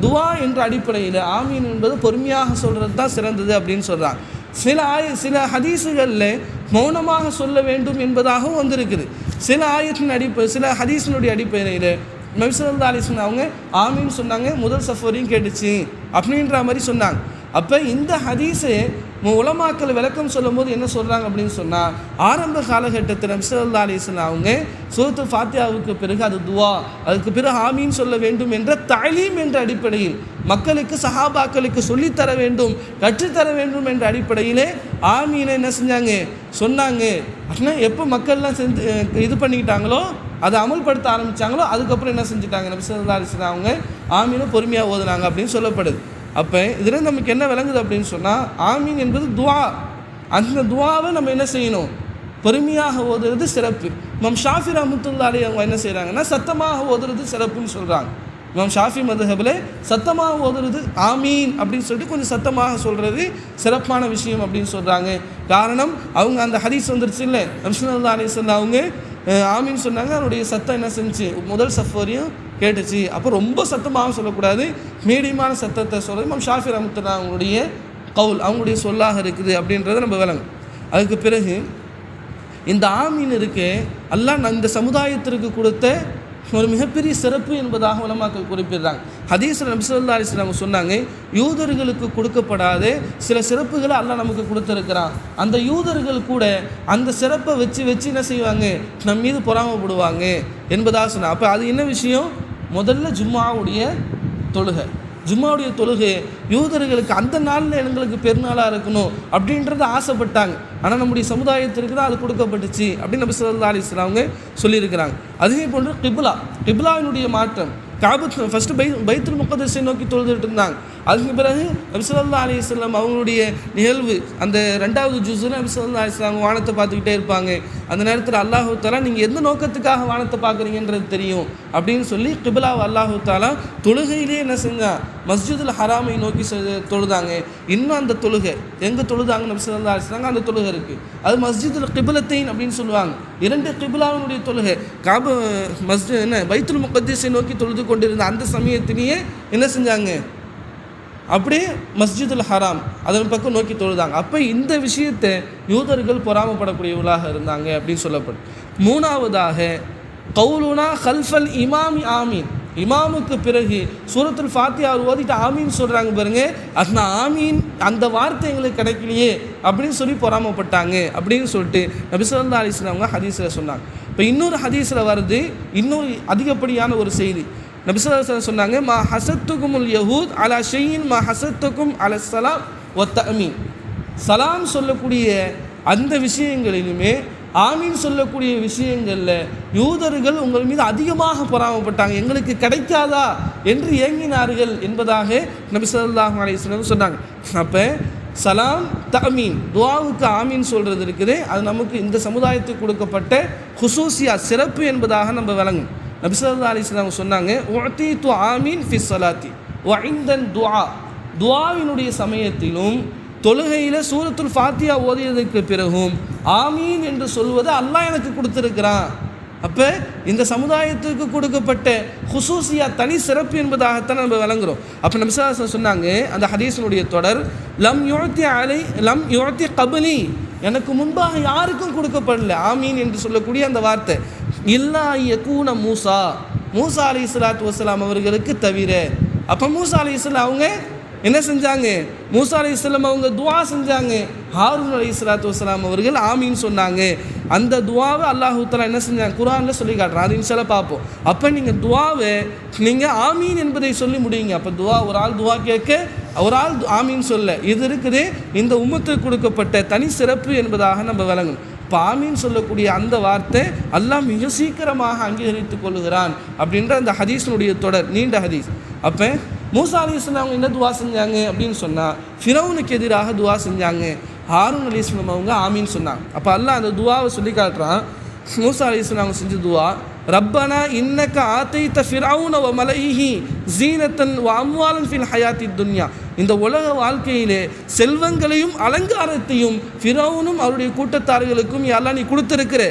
துவா என்ற அடிப்படையில் ஆமீன் என்பது பொறுமையாக சொல்கிறது தான் சிறந்தது அப்படின்னு சொல்கிறாங்க. சில ஹதீஸுகளில் மௌனமாக சொல்ல வேண்டும் என்பதாகவும் வந்திருக்குது. சில ஹதீஸினுடைய அடிப்படையில் நபி ஸல்லல்லாஹு அலைஹி வஸல்லம் அவங்க ஆமீன் சொன்னாங்க, முதல் சஃபரையும் கேட்டுச்சு அப்படின்ற மாதிரி சொன்னாங்க. அப்போ இந்த ஹதீஸை உலமாக்கள் விளக்கம் சொல்லும் போது என்ன சொல்கிறாங்க அப்படின்னு சொன்னால் ஆரம்ப காலகட்டத்தில் நபி ஸல்லல்லாஹு அலைஹி வஸல்லம் அவங்க சூரத்துல் ஃபாத்திஹாவுக்கு பிறகு அது துவா, அதுக்கு பிறகு ஆமீன் சொல்ல வேண்டும் என்ற தலீம் என்ற அடிப்படையில் மக்களுக்கு சஹாபாக்களுக்கு சொல்லித்தர வேண்டும் கற்றுத்தர வேண்டும் என்ற அடிப்படையிலே ஆமீனை என்ன செஞ்சாங்க சொன்னாங்க. அப்படின்னா எப்போ மக்கள்லாம் இது பண்ணிக்கிட்டாங்களோ அதை அமல்படுத்த ஆரம்பித்தாங்களோ அதுக்கப்புறம் என்ன செஞ்சுட்டாங்க நபி ஸல்லல்லாஹு அலைஹி வஸல்லம் அவங்க ஆமீனை பொறுமையாக ஓதுனாங்க அப்படின்னு சொல்லப்படுது. அப்போ இதில் நமக்கு என்ன விளங்குது அப்படின்னு சொன்னால் ஆமீன் என்பது துவா. அந்த துவாவை நம்ம என்ன செய்யணும்? பொறுமையாக ஓதுறது சிறப்பு. இமாம் ஷாஃபி ரஹ்மத்துல்லாஹி அலைஹி அவங்க என்ன செய்கிறாங்கன்னா சத்தமாக ஓதுறது சிறப்புன்னு சொல்கிறாங்க. இமாம் ஷாஃபி மதுஹபில் சத்தமாக ஓதுறது ஆமீன் அப்படின்னு சொல்லிட்டு கொஞ்சம் சத்தமாக சொல்கிறது சிறப்பான விஷயம் அப்படின்னு சொல்கிறாங்க. காரணம் அவங்க அந்த ஹதீஸ் வந்துருச்சு இல்லை, நபி ஸல்லல்லாஹு அலைஹி வஸல்லம் அவங்க ஆமீன் சொன்னாங்க, அவருடைய சத்தம் என்ன செஞ்சு முதல் சஃபரையும் கேட்டுச்சு. அப்போ ரொம்ப சத்தமாக சொல்லக்கூடாது, மீடியமான சத்தத்தை சொல்கிறது இமாம் ஷாஃபி ரஹ்மத்துல்லாஹி அவங்களுடைய கவுல், அவங்களுடைய சொல்லாக இருக்குது அப்படின்றத நம்ம விளங்கும். அதுக்கு பிறகு இந்த ஆமீன் இருக்கு அல்லாஹ் இந்த சமுதாயத்திற்கு கொடுத்த ஒரு மிகப்பெரிய சிறப்பு என்பதாக உலமாக்கள் குறிப்பிடுறாங்க. ஹதீஸில் நபி ஸல்லல்லாஹு அலைஹி வஸல்லம் சொன்னாங்க யூதர்களுக்கு கொடுக்கப்படாத சில சிறப்புகளை அல்லாஹ் நமக்கு கொடுத்துருக்கிறான். அந்த யூதர்கள் கூட அந்த சிறப்பை வச்சு என்ன செய்வாங்க, நம் மீது பொறாமப்படுவாங்க என்பதாக சொன்னாங்க. அப்போ அது என்ன விஷயம்? முதல்ல ஜும்மாவுடைய தொழுகை யூதர்களுக்கு அந்த நாளில் எங்களுக்கு பெருநாளாக இருக்கணும் அப்படின்றத ஆசைப்பட்டாங்க. ஆனால் நம்முடைய சமுதாயத்திற்கு தான் அது கொடுக்கப்பட்டுச்சு அப்படின்னு நபி ஸல்லல்லாஹு அலைஹி வஸல்லம் அவங்க சொல்லியிருக்கிறாங்க. அதே போன்று கிப்லாவினுடைய மாற்றம். ஃபஸ்ட்டு பைத்துல் முகத்தஸை நோக்கி தொழுதுட்டு இருந்தாங்க. அதுக்கு பிறகு நபி ஸல்லல்லாஹு அலைஹி வஸல்லம் அவங்களுடைய நிகழ்வு அந்த 2வது ஜுஸில் நபி ஸல்லல்லாஹு அலைஹி வஸல்லம் வானத்தை பார்த்துக்கிட்டே இருப்பாங்க. அந்த நேரத்தில் அல்லாஹு தஆலா நீங்கள் எந்த நோக்கத்துக்காக வானத்தை பார்க்குறீங்கன்றது தெரியும் அப்படின்னு சொல்லி கிப்லாவை அல்லாஹு தஆலா தொழுகையிலே என்ன செஞ்சான், மஸ்ஜிதுல் ஹராமை நோக்கி தொழுதாங்க. இன்னும் அந்த தொழுகை எங்கே தொழுதாங்க நபி ஸல்லல்லாஹு அலைஹி வஸல்லம் அந்த தொழுகை இருக்குது, அது மஸ்ஜிதுல் கிப்லத்தைன் அப்படின்னு சொல்லுவாங்க. 2 கிப்லாவினுடைய தொழுகை மஸ்ஜித் என்ன பைத்துல் முகத்தஸை நோக்கி தொழுது கொண்டிருந்த அந்த சமயத்திலேயே என்ன செஞ்சாங்க, அப்படியே மஸ்ஜிதுல் ஹராம் அதன் பக்கம் நோக்கி தொழுதாங்க. அப்போ இந்த விஷயத்தை யூதர்கள் பொறாமப்படக்கூடியவர்களாக இருந்தாங்க அப்படின்னு சொல்லப்படும். 3வதாக கவுலுனா ஹல்ஃபல் இமாமி ஆமீன், இமாமுக்கு பிறகு சூரத்துல் ஃபாத்திஹா ஓதிட்டு ஆமீன் சொல்கிறாங்க பாருங்க, அந்த ஆமீன் அந்த வார்த்தை எங்களுக்கு கிடைக்கலையே அப்படின்னு சொல்லி பொறாமப்பட்டாங்க அப்படின்னு சொல்லிட்டு நபி ஸல்லல்லாஹு அலைஹி வஸல்லம் அவங்க ஹதீஸில் சொன்னாங்க. இப்போ இன்னொரு ஹதீஸில் வருது இன்னொரு அதிகப்படியான ஒரு செய்தி. நபி ஸல்லல்லாஹு அலைஹி வஸல்லம் சொன்னாங்க மா ஹஸத்துகுமுல் யஹூத் அலா ஷைஇன் மா ஹஸத்துகும் அலா ஸலாம் வ தஅமீன், சலாம் சொல்லக்கூடிய அந்த விஷயங்களிலுமே ஆமீன் சொல்லக்கூடிய விஷயங்களில் யூதர்கள் உங்கள் மீது அதிகமாக பொறாமப்பட்டாங்க, எங்களுக்கு கிடைக்காதா என்று ஏங்கினார்கள் என்பதாக நபி ஸல்லல்லாஹு அலைஹி வஸல்லம் சொன்னாங்க. அப்போ சலாம் தஅமீன் துஆவுக்கு ஆமீன் சொல்கிறது இருக்குது, அது நமக்கு இந்த சமுதாயத்துக்கு கொடுக்கப்பட்ட ஹுசூசியா சிறப்பு என்பதாக நம்ம விளங்கும். நபி ஸல்லல்லாஹு அலைஹி வஸல்லம் சொன்னாங்க உஅதீது ஆமீன் ஃபி ஸலாத்தி வ இந்தன் துஆவினுடைய சமயத்திலும் தொழுகையில் சூரத்துல் ஃபாத்திஹா ஓதியதற்கு பிறகும் ஆமீன் என்று சொல்வது அல்லாஹ் எனக்கு கொடுத்துருக்கிறான். அப்போ இந்த சமுதாயத்துக்கு கொடுக்கப்பட்ட ஹுசூசியா தனி சிறப்பு என்பதாகத்தான் நம்ம விளங்குறோம். அப்போ நபி ஸல்லல்லாஹு அலைஹி வஸல்லம் சொன்னாங்க அந்த ஹதீஸினுடைய தொடர் லம் யுஅத்தி கப்லி, எனக்கு முன்பாக யாருக்கும் கொடுக்கப்படல ஆமீன் என்று சொல்லக்கூடிய அந்த வார்த்தை, இல்லா யகூன மூசா அலைஹிஸ்ஸலாத்து வஸ்ஸலாம் அவர்களுக்கு தவிர. அப்போ மூசா அலைஹிஸ்ஸலாம் அவங்க என்ன செஞ்சாங்க, மூசா அலைஹிஸ்ஸலாம் அவங்க துவா செஞ்சாங்க, ஹாரூன் அலைஹிஸ்ஸலாத்து வஸ்ஸலாம் அவர்கள் ஆமீன் சொன்னாங்க. அந்த துவாவை அல்லாஹ் தஆலா என்ன செஞ்சாங்க குர்ஆனில் சொல்லி காட்டுறான், அது இன்ஷால்லா பார்ப்போம். அப்போ நீங்கள் துவாவை நீங்கள் ஆமீன் என்பதை சொல்லி முடியுங்க. அப்போ துவா ஒரு ஆள் துவா கேட்க ஒரு ஆள் ஆமீன் சொல்ல, இது இருக்குது இந்த உம்மத்துக்கு கொடுக்கப்பட்ட தனி சிறப்பு என்பதாக நம்ம விளங்கணும். இப்போ ஆமீன் சொல்லக்கூடிய அந்த வார்த்தை அல்லாஹ் மிக சீக்கிரமாக அங்கீகரித்து கொள்ளுகிறான் அப்படின்ற அந்த ஹதீஸினுடைய தொடர், நீண்ட ஹதீஸ். அப்போ மூசா அலைஹிஸ்ஸலாம் அவங்க என்ன துவா செஞ்சாங்க அப்படின்னு சொன்னால், ஃபிரௌனுக்கு எதிராக துவா செஞ்சாங்க. ஹாரூன் அலைஹிஸ்ஸலாம் அவங்க ஆமீன் சொன்னாங்க. அப்போ அல்லாஹ் அந்த துவாவை சொல்லி காட்டுறான். மூசா அலைஹிஸ்ஸலாம் அவங்க செஞ்ச துவா, ரப்பனா இன்னக ஆதைத ஃபிரௌன வ மலைஹி ஜீனத்தன் வ அம்வாலன் ஃபில் ஹயாத்தி துன்யா. இந்த உலக வாழ்க்கையிலே செல்வங்களையும் அலங்காரத்தையும் ஃபிரௌனும் அவருடைய கூட்டத்தார்களுக்கும் அல்லாஹ் நீ கொடுத்துருக்கிற.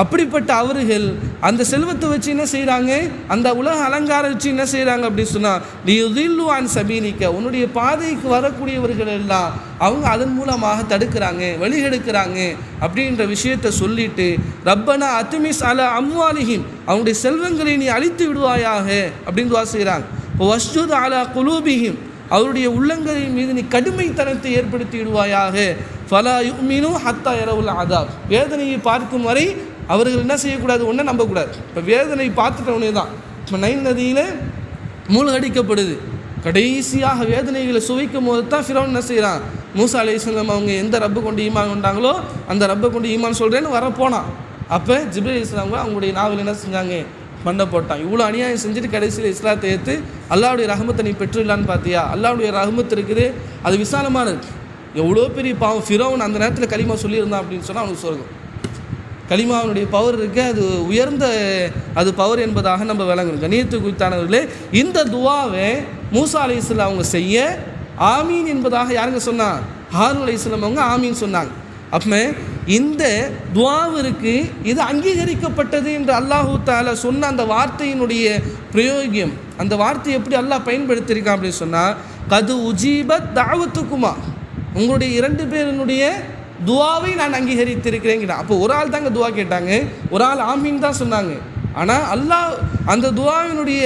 அப்படிப்பட்ட அவர்கள் அந்த செல்வத்தை வச்சு என்ன செய்கிறாங்க, அந்த உலக அலங்காரம் வச்சு என்ன செய்கிறாங்க அப்படின்னு சொன்னால், லியுதில்லு அன் சபீலிக்க, உன்னுடைய பாதைக்கு வரக்கூடியவர்கள் எல்லாம் அவங்க அதன் மூலமாக தடுக்கிறாங்க, வழிகெடுக்கிறாங்க அப்படின்ற விஷயத்தை சொல்லிட்டு, ரப்பனா அத்துமிஸ் அலா அம்வாலிஹிம், அவங்களுடைய செல்வங்களை நீ அழித்து விடுவாயாக அப்படின்னு துவா செய்கிறாங்க. இப்போ வஸ்ஜுத் அலா குலூபிஹிம், அவருடைய உள்ளங்களின் மீது நீ கடுமைத்தனத்தை ஏற்படுத்தி விடுவாயாக. ஃபலா யுமினு ஹத்தா யரவுல் அதாப், வேதனையை பார்க்கும் வரை அவர்கள் என்ன செய்யக்கூடாது, ஒன்றை நம்பக்கூடாது. இப்போ வேதனை பார்த்துட்டவனே தான். இப்போ நைல் நதியில் மூழ்கடிக்கப்படுது, கடைசியாக வேதனைகளை சுவைக்கும் போது தான் ஃபிரௌன் என்ன செய்கிறான், மூசா அலைஹிஸ்ஸலாம் அவங்க எந்த ரப்பை கொண்டு ஈமான் கொண்டாங்களோ அந்த ரப்பை கொண்டு ஈமான் சொல்கிறேன்னு வரப்போனான். அப்போ ஜிப்ரீல் அலைஹிஸ்ஸலாம் அவங்களுடைய நாவல் என்ன செஞ்சாங்க, பண்ண போட்டான். இவ்வளோ அநியாயம் செஞ்சுட்டு கடைசியில் இஸ்லாத்தை ஏற்று அல்லாஹ்வுடைய ரஹமத்தை நீ பெற்றுலான்னு பார்த்தியா, அல்லாஹ்வுடைய ரஹமத் இருக்குது, அது விசாலமானது. எவ்வளோ பெரிய பாவம், ஃபிரௌன் அந்த நேரத்தில் கலிமா சொல்லியிருந்தான் அப்படின்னு சொன்னால் அவனுக்கு சொர்க்கம். கலிமாவனுடைய பவர் இருக்குது, அது உயர்ந்த அது பவர் என்பதாக நம்ம விளங்கணும். கணியத்துக்கு குறித்தானவர்களே, இந்த துவாவை மூசா அலைஹிஸ்ஸலாம் அவங்க செய்ய ஆமீன் என்பதாக யாருங்க சொன்னா, ஹாரூன் அலைஹிஸ்ஸலாம் அவங்க ஆமீன் சொன்னாங்க. அப்போ இந்த துவாவிற்கு இது அங்கீகரிக்கப்பட்டது என்று அல்லாஹு தஆலா சொன்ன அந்த வார்த்தையினுடைய பிரயோகியம், அந்த வார்த்தையை எப்படி அல்லாஹ் பயன்படுத்தியிருக்கான் அப்படின்னு சொன்னால், கது உஜீபத் தாவத்துக்குமா, உங்களுடைய 2 பேரினுடைய துவாவை நான் அங்கீகரித்திருக்கிறேங்கிறான். அப்போ ஒரு ஆள் தாங்க துவா கேட்டாங்க, ஒரு ஆள் ஆமீன் தான் சொன்னாங்க. ஆனால் அல்லாஹ் அந்த துவாவினுடைய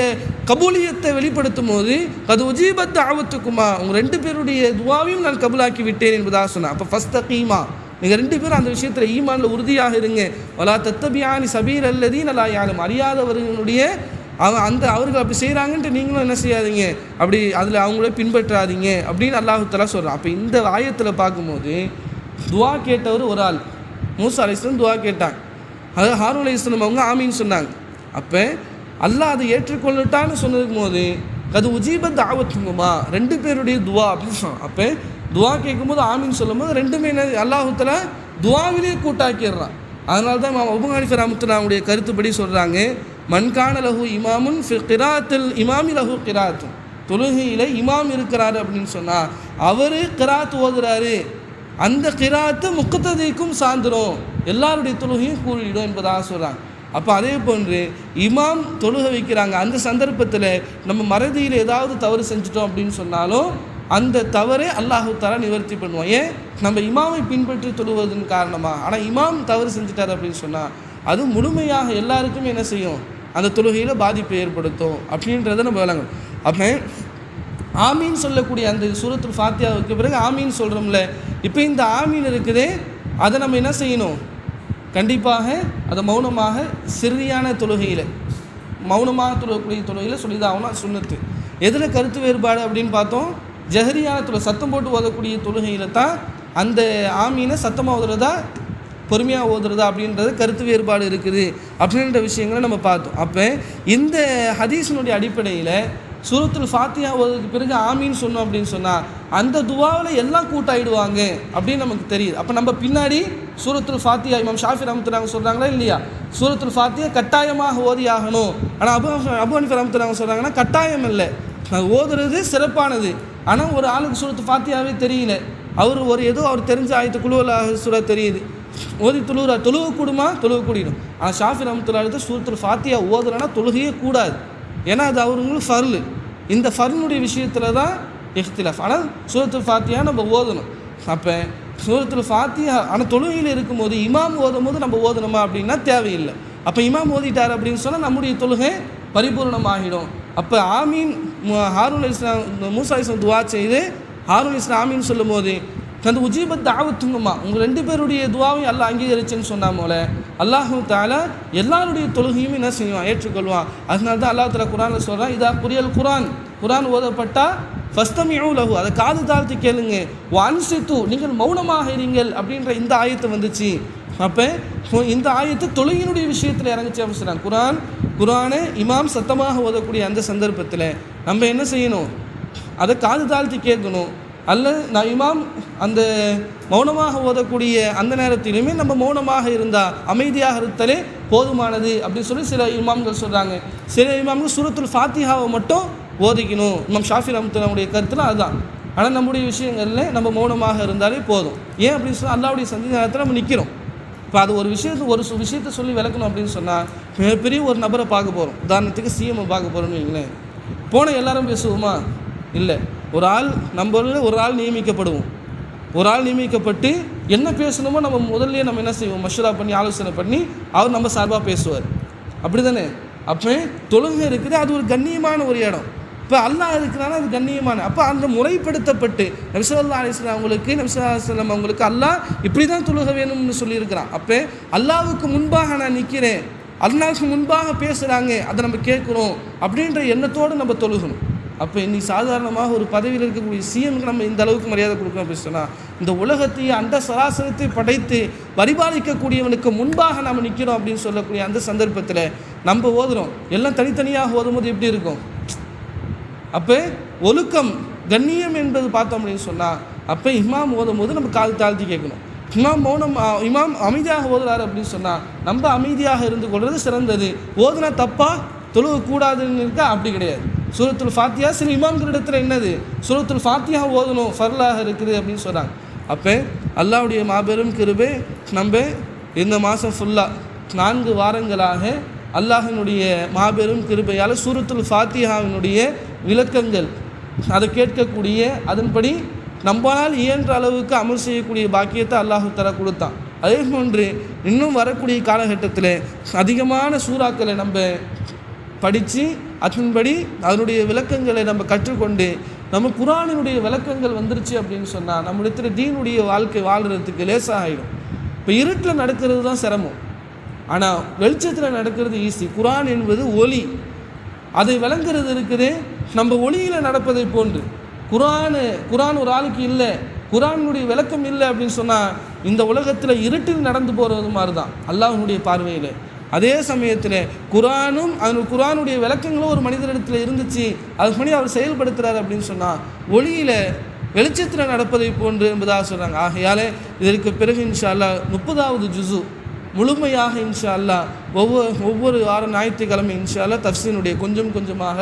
கபூலியத்தை வெளிப்படுத்தும் போது கது உஜீபத் தாவத்துக்குமா, உங்கள் 2 பேருடைய துவாவையும் நான் கபூலாக்கி விட்டேன் என்பதாக சொன்னான். அப்போ ஃபஸ்தகீமா, நீங்கள் 2 பேரும் அந்த விஷயத்தில் ஈமானில் உறுதியாக இருங்க. வலா தத்தபியானி சபீல் அல்லதீன லா யஅலமூன், அறியாதவர்களுடைய அவர்கள் அப்படி செய்கிறாங்கன்ட்டு நீங்களும் என்ன செய்யாதீங்க, அப்படி அதில் அவங்கள பின்பற்றாதீங்க அப்படின்னு அல்லாஹ் தஆலா சொல்கிறான். அப்போ இந்த ஆயத்தில் பார்க்கும்போது துவா கேட்டவர் ஒரு ஆள், மூசா அலைஹிஸ்ஸலாம் துவா கேட்டாங்க, அது ஹாரூன் அலைஹிஸ்ஸலாம் அவங்க ஆமீன் சொன்னாங்க. அப்போ அல்லாஹ் அதை ஏற்றுக்கொள்ளட்டான்னு சொன்னதுக்கு போது அது உஜீபத் தாவத்துக்குமா, 2 பேருடைய துவா அப்படின்னு சொன்னான். அப்போ துவா கேட்கும்போது ஆமீன் சொல்லும் போது 2மே என்ன அல்லாஹ் தஆலா துவாவிலேயே கூட்டாக்கிடுறான். அதனால தான் அபூ ஹனீஃபா ரஹ்மத்துல்லாஹி அவங்களுடைய கருத்துப்படி சொல்கிறாங்க, மன்கான லஹு இமாமுன் ஃபி கிராத்தில் இமாமி லஹு கிராத்து, தொழுகையில் இமாம் இருக்கிறாரு அப்படின்னு சொன்னால் அவர் கிராத் ஓதுறாரு, அந்த கிராத்து முக்ததிக்கும் சார்ந்துடும், எல்லாருடைய தொழுகையும் கூறிடும் என்பதாக சொல்கிறாங்க. அப்போ அதே போன்று இமாம் தொழுகை வைக்கிறாங்க, அந்த சந்தர்ப்பத்தில் நம்ம மறதியில் ஏதாவது தவறு செஞ்சிட்டோம் அப்படின்னு சொன்னாலும் அந்த தவறை அல்லாஹ் தஆலா நிவர்த்தி பண்ணுவான். ஏன், நம்ம இமாமை பின்பற்றி தொழுவதன் காரணமாக. ஆனால் இமாம் தவறு செஞ்சிட்டார் அப்படின்னு சொன்னால் அது முழுமையாக எல்லாருக்கும் என்ன செய்யும், அந்த தொழுகையில் பாதிப்பை ஏற்படுத்தும் அப்படின்றத நம்ம விளங்கணும். அப்போ ஆமீன் சொல்லக்கூடிய அந்த சூரத்துல் ஃபாத்தியாவுக்கு பிறகு ஆமீன் சொல்கிறோம்ல, இப்போ இந்த ஆமீன் இருக்குதே அதை நம்ம என்ன செய்யணும், கண்டிப்பாக அதை மௌனமாக சிறியான தொழுகையில் மௌனமாக தொழக்கூடிய தொழுகையில் சொல்லிதாகணும், சுன்னத்து. எதில் கருத்து வேறுபாடு அப்படின்னு பார்த்தோம், ஜஹரியான சத்தம் போட்டு ஓதக்கூடிய தொழுகையில் தான் அந்த ஆமீனை சத்தமாக ஓதுறதா பொறுமையாக ஓதுறதா அப்படின்றது கருத்து வேறுபாடு இருக்குது அப்படின்ற விஷயங்களை நம்ம பார்த்தோம். அப்போ இந்த ஹதீஸினுடைய அடிப்படையில் சூரத்துல் ஃபாத்தியா ஓதுறதுக்கு பிறகு ஆமீன் சொன்னோம் அப்படின்னு சொன்னால் அந்த துவாவில் எல்லாம் கூட்டாயிடுவாங்க அப்படின்னு நமக்கு தெரியுது. அப்போ நம்ம பின்னாடி சூரத்துல் ஃபாத்தியா இமாம் ஷாஃபி ரஹ்மத்துல்லாஹி சொல்கிறாங்களா இல்லையா, சூரத்துல் ஃபாத்தியா கட்டாயமாக ஓதி ஆகணும். ஆனால் அபூ ஹனீஃபா ரஹ்மத்துல்லாஹி சொல்கிறாங்கன்னா கட்டாயம் இல்லை, ஓதுறது சிறப்பானது. ஆனால் ஒரு ஆளுக்கு சூரத்துல் ஃபாத்தியாவே தெரியல, அவர் ஏதோ அவர் தெரிஞ்ச ஆயத்து குழுவலாக சூரா தெரியுது, ஓதி தொழுக கூடுமா, தொழுக கூடிடும். ஆனால் ஷாஃபி ரஹ்மத்துல்லாஹி சூரத்துல் ஃபாத்தியா ஓதுறனா தொழுகையே கூடாது, ஏன்னா அது அவங்களுக்கு ஃபர்லு. இந்த ஃபர்னுடைய விஷயத்தில் தான் இஃப்திலாஃப். ஆனால் சூரத்துல் ஃபாத்தியா நம்ம ஓதணும். அப்போ சூரத்துல் ஃபாத்தியா ஆனால் தொழுகையில் இருக்கும்போது இமாம் ஓதும் போது நம்ம ஓதணுமா அப்படின்னா தேவையில்லை. அப்போ இமாம் ஓதிட்டார் அப்படின்னு சொன்னால் நம்முடைய தொழுகை பரிபூர்ணமாகிடும். அப்போ ஆமீன் ஹாரூன் அலைஹிஸ்ஸலாம் மூசா அலைஹிஸ்ஸலாம் துவா செய்து ஹாரூன் அலைஹிஸ்ஸலாம் ஆமீன் சொல்லும் போது அந்த உஜீபத் தாவத்துங்கம்மா, உங்கள் 2 பேருடைய துவாவையும் அல்லாஹ் அங்கீகரிச்சுன்னு சொன்னால் போல அல்லாஹு தஆலா எல்லாருடைய தொழுகையும் என்ன செய்வான், ஏற்றுக்கொள்வான். அதனால தான் அல்லாஹ் தஆலா குர்ஆனில் சொல்கிறான், இதா குரியல் குர்ஆன் ஓதப்பட்டால் ஃபஸ்தமிஉ லஹு, அதை காது தாழ்த்தி கேளுங்க. வன்சித்து, நீங்கள் மௌனமாக இருங்கள் அப்படின்ற இந்த ஆயத்து வந்துச்சு. அப்போ இந்த ஆயத்து தொழுகையினுடைய விஷயத்தில் இறங்குச்சு அப்படின்னு சொன்னாங்க. குரானை இமாம் சத்தமாக ஓதக்கூடிய அந்த சந்தர்ப்பத்தில் நம்ம என்ன செய்யணும்? அதை காது தாழ்த்தி கேட்கணும். நான் இமாம் அந்த மௌனமாக ஓதக்கூடிய அந்த நேரத்திலுமே நம்ம மௌனமாக இருந்தால், அமைதியாக இருத்தலே போதுமானது அப்படின்னு சொல்லி சில இமாம்கள் சொல்கிறாங்க. சில இமாம்கள் சூரத்துல் ஃபாத்திஹாவை மட்டும் ஓதிக்கணும். இமாம் ஷாஃபி ரஹ்மத்துல்லாஹுடைய கருத்தில் அதுதான். ஆனால் நம்முடைய விஷயங்களில் நம்ம மௌனமாக இருந்தாலே போதும். ஏன் அப்படின்னு சொன்னால் அல்லாஹ்வுடைய சந்தி நேரத்தில் நம்ம நிற்கிறோம். இப்போ அது ஒரு விஷயத்தை சொல்லி விளக்கணும் அப்படின்னு சொன்னால், மிகப்பெரிய ஒரு நபரை பார்க்க போகிறோம். உதாரணத்துக்கு சிஎம்ஐ பார்க்க போகிறோன்னு வைங்களேன். போன எல்லாரும் பேசுவோமா? இல்லை. ஒரு ஆள் நியமிக்கப்படுவோம். ஒரு ஆள் நியமிக்கப்பட்டு என்ன பேசணுமோ நம்ம முதல்ல நம்ம என்ன செய்வோம்? மஷூரா பண்ணி ஆலோசனை பண்ணி அவர் நம்ம சார்பாக பேசுவார். அப்படி தானே? அப்போ தொழுகை இருக்குது, அது ஒரு கண்ணியமான ஒரு இடம். இப்போ அல்லாஹ் இருக்கிறானா அது கண்ணியமான. அப்போ அந்த முறைப்படுத்தப்பட்டு நபி ஸல்லல்லாஹு அலைஹி வஸல்லம் அவங்களுக்கு அல்லாஹ் இப்படி தான் தொழுக வேணும்னு சொல்லியிருக்கிறான். அப்போ அல்லாஹ்வுக்கு முன்பாக நான் நிற்கிறேன், அல்லாஹ்வுக்கு முன்பாக பேசுகிறாங்க, அதை நம்ம கேட்குறோம் அப்படின்ற எண்ணத்தோடு நம்ம தொழுகணும். அப்போ இன்னைக்கு சாதாரணமாக ஒரு பதவியில் இருக்கக்கூடிய சிஎம்க்கு நம்ம இந்த அளவுக்கு மரியாதை கொடுக்கணும் அப்படின்னு சொன்னால், இந்த உலகத்தையே அந்த சராசரத்தை படைத்து பரிபாலிக்கக்கூடியவனுக்கு முன்பாக நாம் நிற்கிறோம் அப்படின்னு சொல்லக்கூடிய அந்த சந்தர்ப்பத்தில் நம்ம ஓதுறோம். எல்லாம் தனித்தனியாக ஓதும்போது எப்படி இருக்கும்? அப்போ ஒழுக்கம் கண்ணியம் என்பது பார்த்தோம் அப்படின்னு சொன்னால், அப்போ இமாம் ஓதும் போது நம்ம கால் தாழ்த்தி கேட்கணும். இமாம் அமைதியாக ஓதுறாரு அப்படின்னு சொன்னால் நம்ம அமைதியாக இருந்து கொள்வது சிறந்தது. ஓதுனா தப்பா தொழுகக்கூடாதுன்னு இருக்கா? அப்படி கிடையாது. சூரத்துல் ஃபாத்திஹா சில இமாம்களிடத்தில் என்னது? சூரத்துல் ஃபாத்திஹா ஓதணும், ஃபர்லாக இருக்குது அப்படின்னு சொல்கிறாங்க. அப்போ அல்லாஹ்வுடைய மாபெரும் கிருபை, நம்ம இந்த மாதம் ஃபுல்லாக 4 வாரங்களாக அல்லாஹினுடைய மாபெரும் கிருபையால் சூரத்துல் ஃபாத்திஹாவினுடைய விளக்கங்கள் அதை கேட்கக்கூடிய, அதன்படி நம்மளால் இயன்ற அளவுக்கு அமல் செய்யக்கூடிய பாக்கியத்தை அல்லாஹ் தஆலா கொடுத்தான். அதே போன்று இன்னும் வரக்கூடிய காலகட்டத்தில் அதிகமான சூறாக்களை நம்ம படித்து அதன்படி அதனுடைய விளக்கங்களை நம்ம கற்றுக்கொண்டு, நம்ம குர்ஆனினுடைய விளக்கங்கள் வந்துருச்சு அப்படின்னு சொன்னால் நம்மிடத்தில் தீனுடைய வாழ்க்கை வாழ்கிறதுக்கு லேசாக ஆகிடும். இப்போ இருட்டில் நடக்கிறது தான் சிரமம், ஆனால் வெளிச்சத்தில் நடக்கிறது ஈஸி. குர்ஆன் என்பது ஒளி, அதை விளங்குறது இருக்குது நம்ம ஒளியில் நடப்பதை போன்று. குர்ஆன் ஒரு ஆளுக்கு இல்லை, குர்ஆனுடைய விளக்கம் இல்லை அப்படின்னு சொன்னால் இந்த உலகத்தில் இருட்டில் நடந்து போகிறது மாதிரி தான் அல்லாஹ்வுடைய பார்வையில். அதே சமயத்தில் குர்ஆனுடைய விளக்கங்களும் ஒரு மனிதனிடத்தில் இருந்துச்சு, அதுக்கு முன்னாடி அவர் செயல்படுத்துகிறார் அப்படின்னு சொன்னால் ஒளியில் வெளிச்சத்தில் நடப்பதை போன்று என்பதாக சொல்கிறாங்க. ஆகையால் இதற்கு பிறகு இன்ஷா அல்லாஹ் 30வது ஜுஸு முழுமையாக இன்ஷா அல்லாஹ் ஒவ்வொரு வாரம் ஞாயிற்றுக்கிழமை இன்ஷா அல்லாஹ் தஃப்சீருடைய கொஞ்சம் கொஞ்சமாக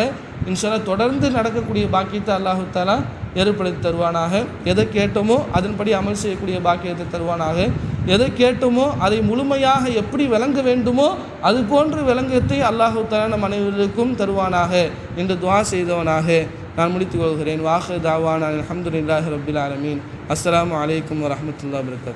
இன்ஷா அல்லாஹ் தொடர்ந்து நடக்கக்கூடிய பாக்கியத்தை அல்லாஹ் தஆலா ஏற்படுத்தி தருவானாக. எதை கேட்டோமோ அதன்படி அமல் செய்யக்கூடிய பாக்கியத்தை தருவானாக. எதை கேட்டோமோ அதை முழுமையாக எப்படி விளங்க வேண்டுமோ அது போன்ற விளங்கத்தை அல்லாஹ் தஆலா நம் அனைவருக்கும் தருவானாக என்று துஆ செய்தவனாக நான் முடித்துக் கொள்கிறேன். வாஹிர் தாவானா அல்ஹம்துலில்லாஹி ரப்பில் ஆலமீன். அஸ்ஸலாமு அலைக்கும் வரஹ்மத்துல்லாஹி வபரகாத்துஹு.